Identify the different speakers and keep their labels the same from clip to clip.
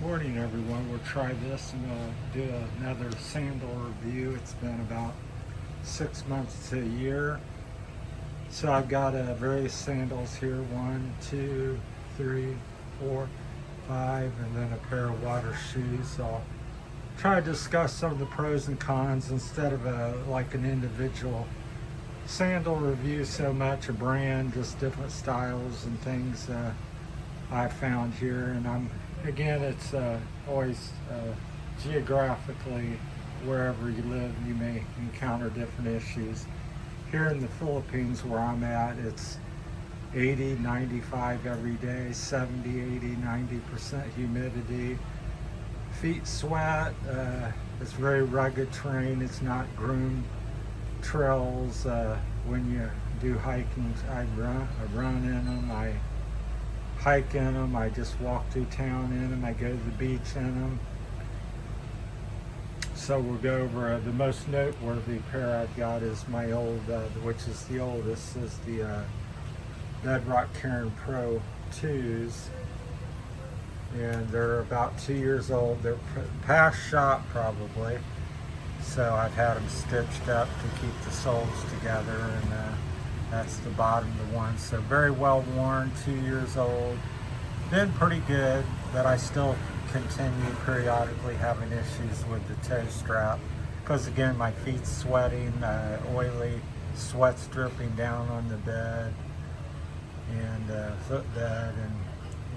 Speaker 1: Morning everyone, we'll try this and do another sandal review. It's been about 6 months to a year. So I've got various sandals here, 1, 2, 3, 4, 5, and then a pair of water shoes. So I'll try to discuss some of the pros and cons instead of like an individual sandal review so much, a brand, just different styles and things I found here. And again, it's always geographically, wherever you live, you may encounter different issues. Here in the Philippines where I'm at, it's 80, 95 every day, 70, 80, 90% humidity. Feet sweat. It's very rugged terrain. It's not groomed trails. When you do hiking, I run in them. I hike in them. I just walk through town in them. I go to the beach in them. So we'll go over the most noteworthy pair I've got is my old, which is the oldest, is the Bedrock Karen Pro 2s. And they're about 2 years old. They're past shop probably. So I've had them stitched up to keep the soles together, and that's the bottom of the one. So very well worn, 2 years old. Been pretty good, but I still continue periodically having issues with the toe strap. Because again, my feet's sweating, oily, sweat's dripping down on the bed and footbed, and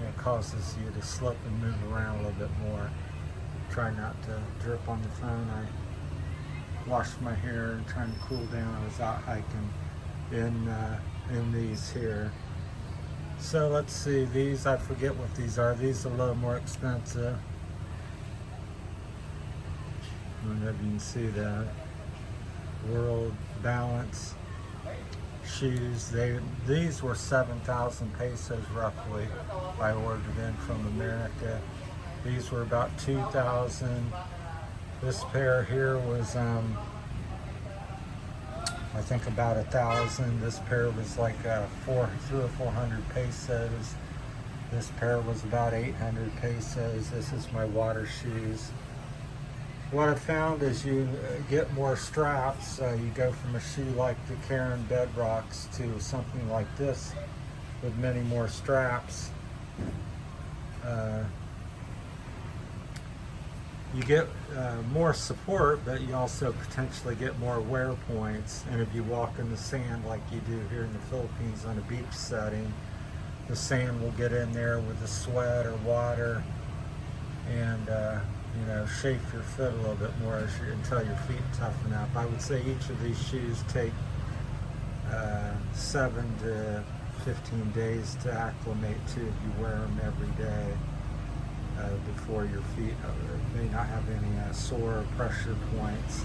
Speaker 1: it causes you to slip and move around a little bit more. Try not to drip on the phone. I washed my hair and trying to cool down. I was out hiking in these here. So let's see, these, I forget what these are. These are a little more expensive. I don't know if you can see that. World Balance shoes. These were 7,000 pesos roughly. I ordered in from America. These were about 2,000. This pair here was I think about 1,000. This pair was like 300 or 400 pesos. This pair was about 800 pesos. This is my water shoes. What I found is you get more straps. You go from a shoe like the Karen Bedrocks to something like this with many more straps. You get more support, but you also potentially get more wear points. And if you walk in the sand like you do here in the Philippines on a beach setting, the sand will get in there with the sweat or water and shape your foot a little bit more until your feet toughen up. I would say each of these shoes take 7 to 15 days to acclimate to if you wear them every day. Before your feet may not have any sore or pressure points.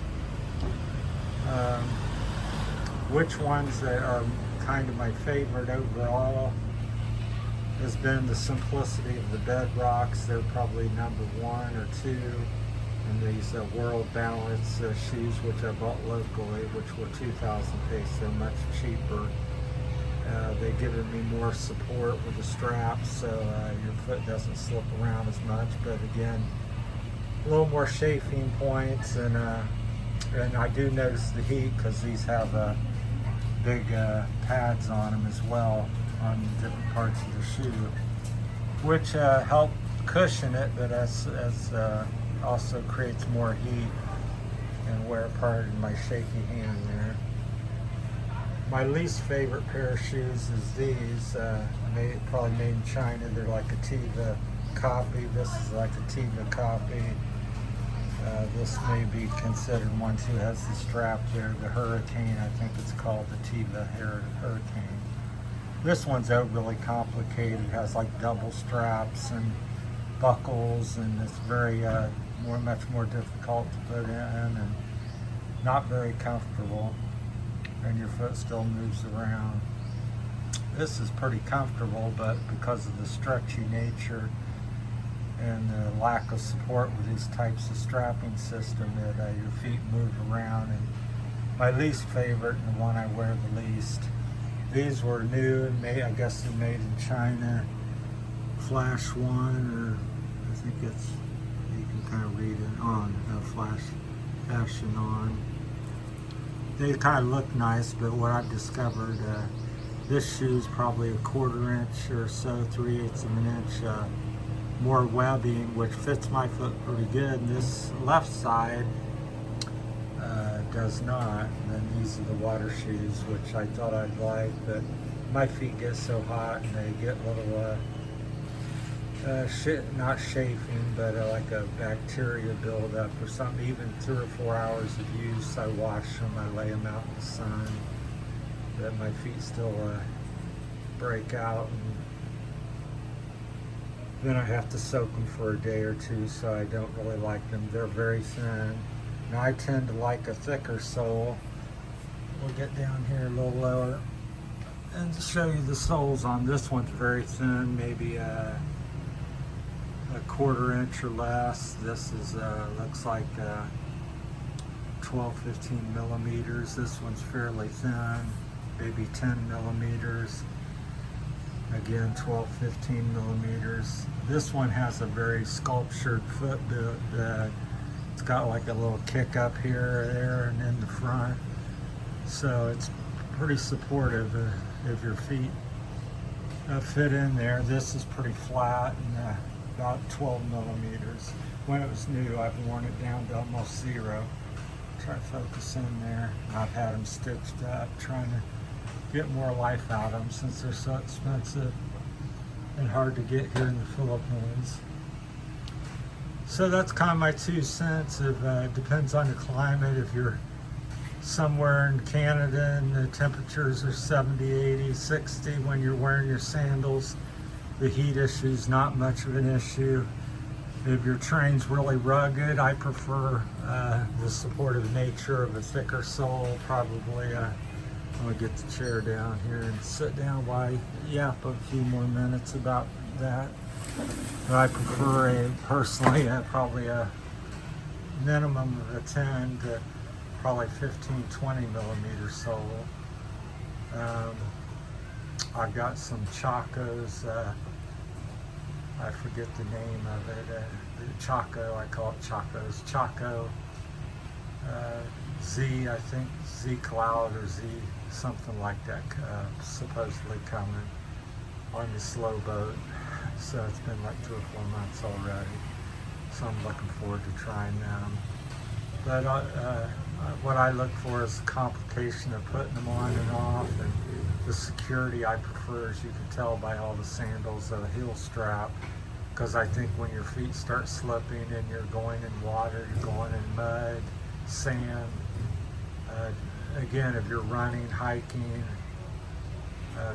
Speaker 1: Which ones that are kind of my favorite overall has been the simplicity of the Bedrocks. They're probably number 1 or 2. And these World Balance shoes, which I bought locally, which were 2,000 pesos, much cheaper. They've given me more support with the straps, so your foot doesn't slip around as much. But again, a little more chafing points, and I do notice the heat because these have big pads on them as well on different parts of the shoe, which help cushion it, but as also creates more heat and wear part in my shaky hand there. My least favorite pair of shoes is these, probably made in China. They're like a Teva copy. This is like a Teva copy. This may be considered one who has the strap there, the Hurricane. I think it's called the Teva Hurricane. This one's overly complicated. It has like double straps and buckles, and it's very much more difficult to put in and not very comfortable. And your foot still moves around. This is pretty comfortable, but because of the stretchy nature and the lack of support with these types of strapping system, that your feet move around. And my least favorite, and the one I wear the least, these were new and I guess they're made in China. Flash 1 or I think it's, you can kind of read it on, fashion on. They kind of look nice, but what I've discovered, this shoe's probably a 1/4 inch or so, 3/8 of an inch more webbing, which fits my foot pretty good. And this left side does not. And then these are the water shoes, which I thought I'd like, but my feet get so hot and they get little not chafing, but like a bacteria buildup or something. Even 3 or 4 hours of use, I wash them, I lay them out in the sun, but my feet still break out, and then I have to soak them for a day or two, so I don't really like them. They're very thin. Now I tend to like a thicker sole. We'll get down here a little lower and show you the soles on this one's very thin, maybe a 1/4 inch or less. This is looks like 12, 15 millimeters. This one's fairly thin, maybe 10 millimeters. Again, 12, 15 millimeters. This one has a very sculptured foot. It's got like a little kick up here, there, and in the front. So it's pretty supportive if your feet fit in there. This is pretty flat and about 12 millimeters. When it was new, I've worn it down to almost 0. Try to focus in there. I've had them stitched up, trying to get more life out of them since they're so expensive and hard to get here in the Philippines. So that's kind of my 2 cents. It depends on the climate. If you're somewhere in Canada and the temperatures are 70, 80, 60 when you're wearing your sandals, the heat issue is not much of an issue. If your terrain's really rugged, I prefer the supportive nature of a thicker sole. Probably, I'm gonna get the chair down here and sit down while I yap a few more minutes about that. But I prefer personally probably a minimum of a 10 to probably 15, 20 millimeter sole. I've got some Chacos, I forget the name of it, Chaco, I call it Chacos, Chaco Z, I think, Z Cloud or Z, something like that, supposedly coming on the slow boat. So it's been like 2 or 4 months already. So I'm looking forward to trying them. But what I look for is the complication of putting them on and off, and the security I prefer, as you can tell by all the sandals, a heel strap, because I think when your feet start slipping and you're going in water, you're going in mud, sand, again, if you're running, hiking,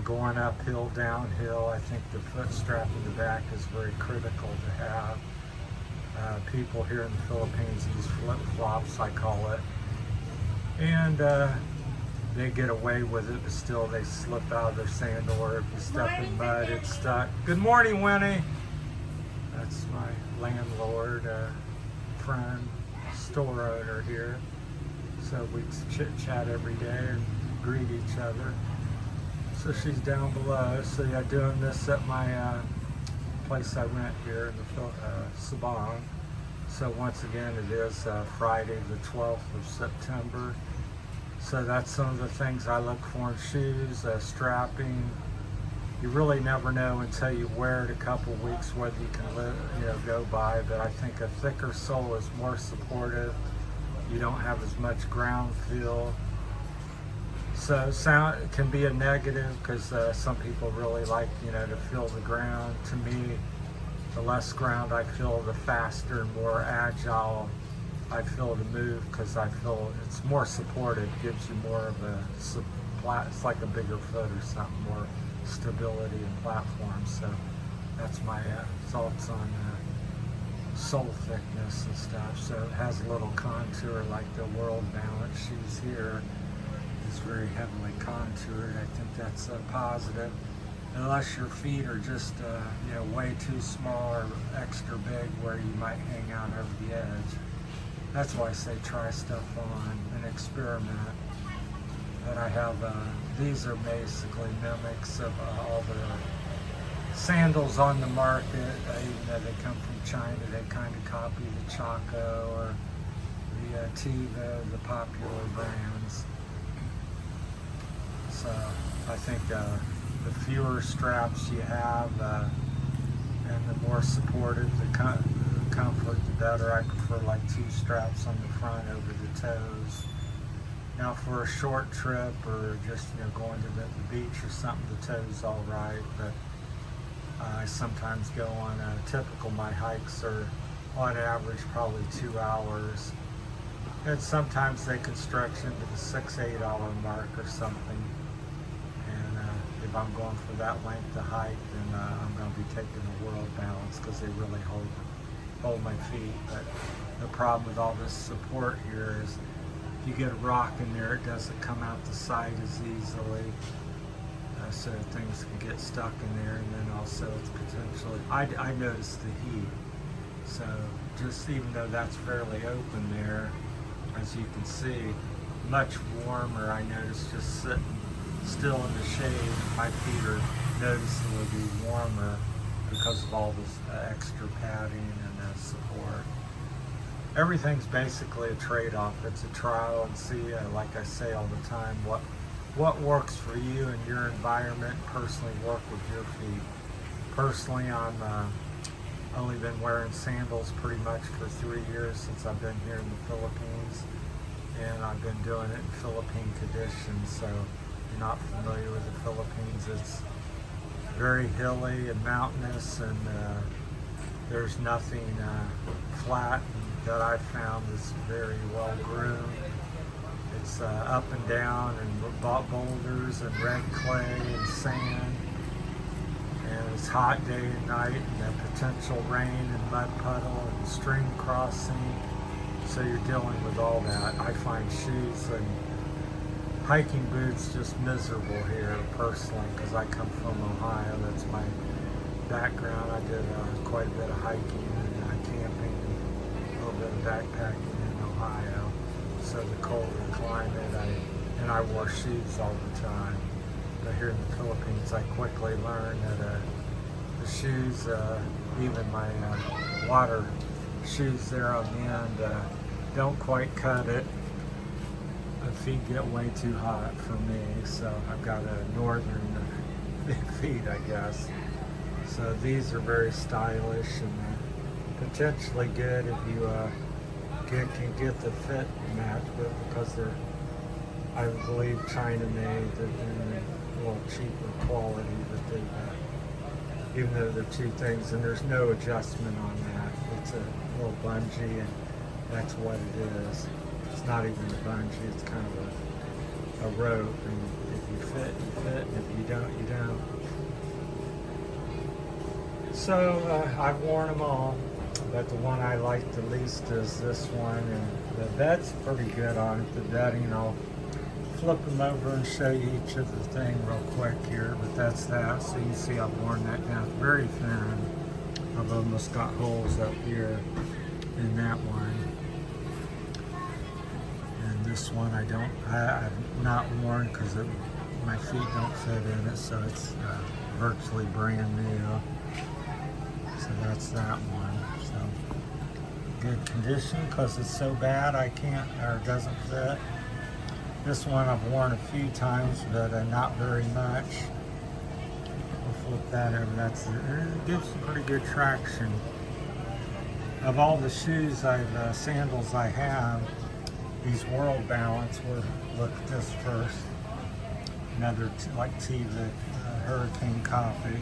Speaker 1: going uphill, downhill, I think the foot strap in the back is very critical to have. People here in the Philippines use flip-flops, I call it, and they get away with it, but still they slip out of their sandal, or if you step in mud, it's stuck. Good morning, Winnie. That's my landlord, friend, store owner here. So we chit-chat every day and greet each other. So she's down below. So yeah, doing this at my place I rent here in the Sabang. So once again, it is Friday the 12th of September. So that's some of the things I look for in shoes, strapping. You really never know until you wear it a couple weeks whether you can go by, but I think a thicker sole is more supportive. You don't have as much ground feel. So sound can be a negative because some people really like, to feel the ground. To me, the less ground I feel, the faster and more agile I feel to move, because I feel it's more supportive, gives you more of a, it's like a bigger foot or something, more stability and platform. So that's my thoughts on sole thickness and stuff. So it has a little contour like the World Balance shoes here. It's very heavily contoured. I think that's a positive. Unless your feet are just way too small or extra big where you might hang out over the edge. That's why I say try stuff on and experiment. And I have, these are basically mimics of all the sandals on the market, even though they come from China, they kind of copy the Chaco or the Tiva, the popular brands. So I think the fewer straps you have and the more supportive the comfort, the better. I prefer like 2 straps on the front over the toes. Now for a short trip or just going to the beach or something, the toe's all right, but I sometimes go on typical, my hikes are on average probably 2 hours. And sometimes they can stretch into the 6-8 hour mark or something. And if I'm going for that length of hike, then I'm going to be taking a World Balance because they really hold my feet. But the problem with all this support here is if you get a rock in there, it doesn't come out the side as easily. So things can get stuck in there, and then also it's potentially, I noticed the heat. So just even though that's fairly open there, as you can see, much warmer. I noticed just sitting still in the shade, my feet are noticeably warmer because of all this extra padding and support. Everything's basically a trade-off. It's a trial and see, like I say all the time, what works for you and your environment, personally work with your feet. Personally, I'm only been wearing sandals pretty much for 3 years since I've been here in the Philippines, and I've been doing it in Philippine conditions. So if you're not familiar with the Philippines, it's very hilly and mountainous, and there's nothing flat that I've found that's very well groomed. It's up and down and boulders and red clay and sand, and it's hot day and night, and the potential rain and mud puddle and stream crossing, so you're dealing with all that. I find shoes and hiking boots just miserable here personally because I come from Ohio. That's my background. I did quite a bit of hiking and camping and a little bit of backpacking in Ohio. So the colder climate, I wore shoes all the time. But here in the Philippines, I quickly learned that the shoes, even my water shoes there on the end, don't quite cut it. The feet get way too hot for me, so I've got a northern big feet, I guess. So these are very stylish and potentially good if you can get the fit match with, because they're, I believe, China made. They're a little cheaper quality, but they, even though they're 2 things, and there's no adjustment on that. It's a little bungee, and that's what it is. It's not even a bungee, it's kind of a rope, and if you fit, you fit, and if you don't, you don't. So I've worn them all, but the one I like the least is this one, and the bed's pretty good on it. The bedding, I'll flip them over and show you each of the thing real quick here, but that's that. So you see I've worn that down very thin. I've almost got holes up here in that one. And this one I've not worn because my feet don't fit in it, so it's virtually brand new. So that's that one. So good condition because it's so bad I can't, or it doesn't fit. This one I've worn a few times, but not very much. We'll flip that over. It gives some pretty good traction. Of all the shoes sandals I have, these World Balance, we'll look at this first. Another like Tiva Hurricane copy.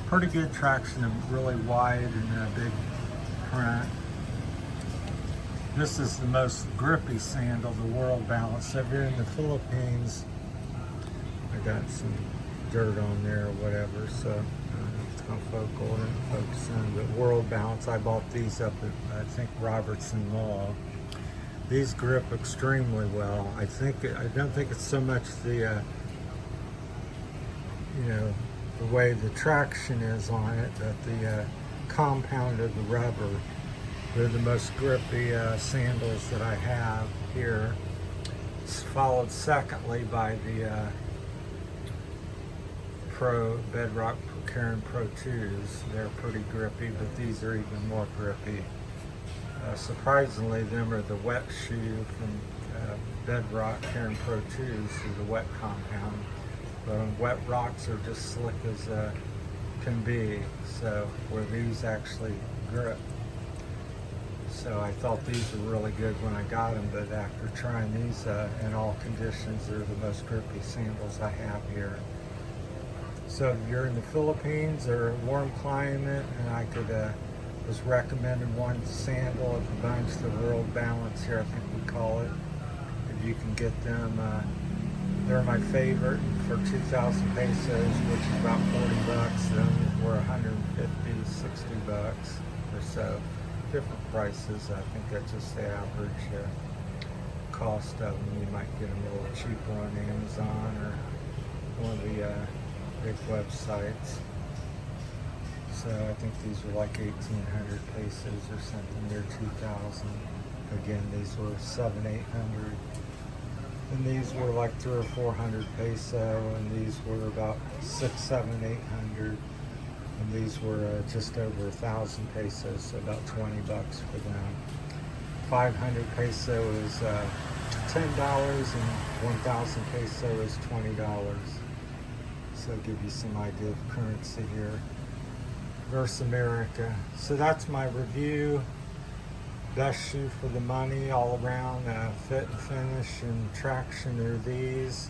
Speaker 1: Pretty good traction and really wide and a big print. This is the most grippy sandal, the World Balance. So if you're in the Philippines, I got some dirt on there or whatever, so it's going to focus in. But World Balance, I bought these up at, I think, Robertson Mall. These grip extremely well. I don't think it's so much the, the way the traction is on it, but the compound of the rubber. They're the most grippy sandals that I have here. It's followed secondly by the Bedrock Karen Pro 2s. They're pretty grippy, but these are even more grippy. Surprisingly, them are the wet shoe from Bedrock Karen Pro 2s, is the wet compound. But on wet rocks are just slick as can be, so where these actually grip. So I thought these were really good when I got them, but after trying these in all conditions, they're the most grippy sandals I have here. So if you're in the Philippines or a warm climate, and I could was recommended one sandal at the bunch, the World Balance here, I think we call it. If you can get them, they're my favorite for 2,000 pesos, which is about 40 bucks. Them were 150, 60 bucks or so. Different prices. I think that's just the average cost of them. You might get them a little cheaper on Amazon or one of the big websites. So I think these were like 1,800 pesos or something. They're 2,000. Again, these were 700, 800. And these were like 300 or 400 peso, and these were about 600, 700, 800. And these were just over 1,000 pesos, so about 20 bucks for them. 500 peso is $10, and 1,000 peso is $20. So I'll give you some idea of currency here versus America. So that's my review. Best shoe for the money all around, fit and finish and traction are these.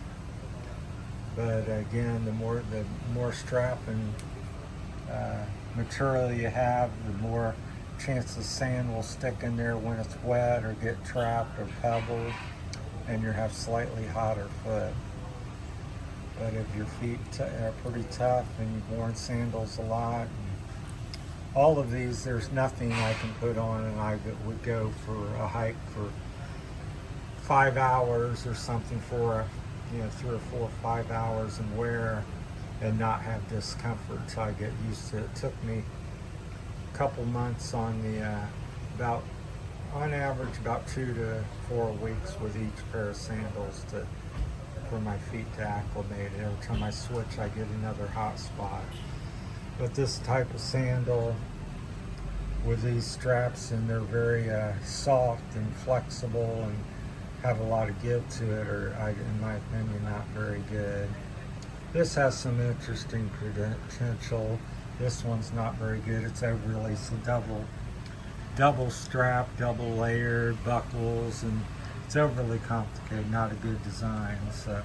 Speaker 1: But again, the more strap and material you have, the more chance the sand will stick in there when it's wet or get trapped or pebbled, and you have slightly hotter foot. But if your feet are pretty tough and you've worn sandals a lot, all of these, there's nothing I can put on and I would go for a hike for 5 hours or something for 3 or 4 or 5 hours and wear and not have discomfort until I get used to it. It took me a couple months on on average about 2 to 4 weeks with each pair of sandals for my feet to acclimate. Every time I switch, I get another hot spot. But this type of sandal with these straps, and they're very soft and flexible and have a lot of give to it, are, in my opinion, not very good. This has some interesting potential. This one's not very good. It's overly, it's a double strap, double layered buckles, and it's overly complicated, not a good design. So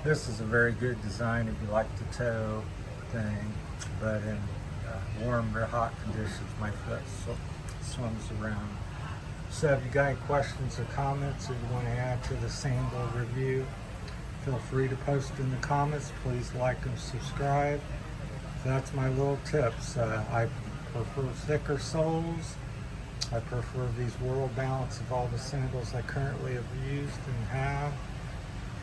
Speaker 1: this is a very good design if you like the toe thing, but in warm or hot conditions, my foot swims around. So if you got any questions or comments or you want to add to the sandal review, feel free to post in the comments. Please like and subscribe. That's my little tips. I prefer thicker soles. I prefer these World Balance of all the sandals I currently have used and have.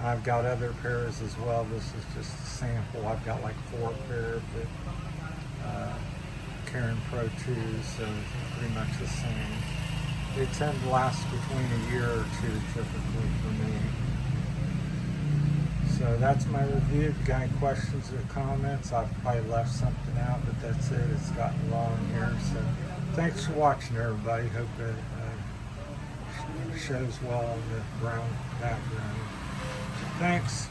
Speaker 1: I've got other pairs as well. This is just a sample. I've got like 4 pairs of Karen Pro 2s, so pretty much the same. They tend to last between a year or 2 typically for me. So that's my review. If you got any questions or comments, I've probably left something out, but that's it. It's gotten long here. So thanks for watching, everybody. Hope it shows well in the brown background. Thanks.